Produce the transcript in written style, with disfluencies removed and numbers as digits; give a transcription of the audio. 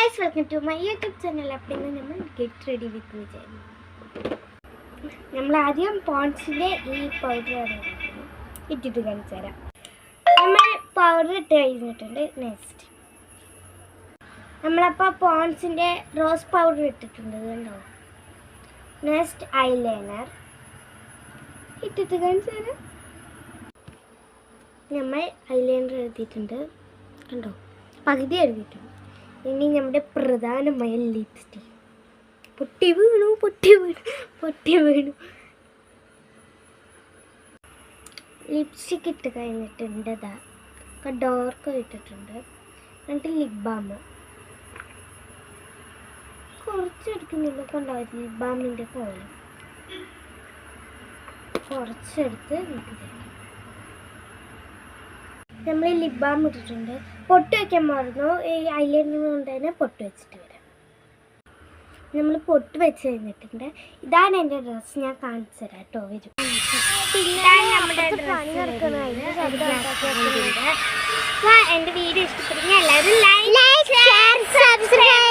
Guys, welcome to my YouTube channel. അപ്പോൾ നമ്മൾ get ready with me channel. നമ്മൾ ആദ്യം പോൺസിൻ്റെ ഈ പൗഡർ ഇട്ടിട്ട് കാണിച്ചു തരാം. നമ്മൾ പൗഡർ ഇട്ട് കഴിഞ്ഞിട്ടുണ്ട്. നെക്സ്റ്റ് നമ്മളപ്പോൾ പോൺസിൻ്റെ റോസ് പൗഡർ ഇട്ടിട്ടുണ്ട്, കണ്ടോ. നെക്സ്റ്റ് ഐലൈനർ ഇട്ടിട്ട് കാണിച്ചു തരാം. നമ്മൾ ഐലൈനർ എഴുതിയിട്ടുണ്ട്, കണ്ടോ, പകുതി എഴുതിയിട്ടുണ്ട്. ഇനി നമ്മുടെ പ്രധാനമായ ലിപ്സ്റ്റിക്. പൊട്ടി വീണു. ലിപ്സ്റ്റിക് ഇട്ട് കഴിഞ്ഞിട്ടുണ്ട്. ഡാർക്ക് ഇട്ടിട്ടുണ്ട്. എന്നിട്ട് ലിപ് ബാം കുറച്ചെടുക്കുന്നില്ല, കൊണ്ടാവും ലിപ് ബാമിൻ്റെ കോലം കുറച്ചെടുത്ത് നമ്മൾ ലിപ് ബാം ഇട്ടിട്ടുണ്ട്. പൊട്ട് വയ്ക്കാൻ മറന്നു. ഈ ഐലൈനർ കൊണ്ട് തന്നെ പൊട്ട് വെച്ചിട്ട് വരാം. നമ്മൾ പൊട്ട് വെച്ച് കഴിഞ്ഞിട്ടുണ്ട്. ഇതാണ് എൻ്റെ ഡ്രസ്സ്, ഞാൻ കാണിച്ചു തരാം കേട്ടോ. വരും. എൻ്റെ വീഡിയോ ഇഷ്ടപ്പെടുന്ന എല്ലാവരും ലൈക്ക്, ഷെയർ, സബ്സ്ക്രൈബ്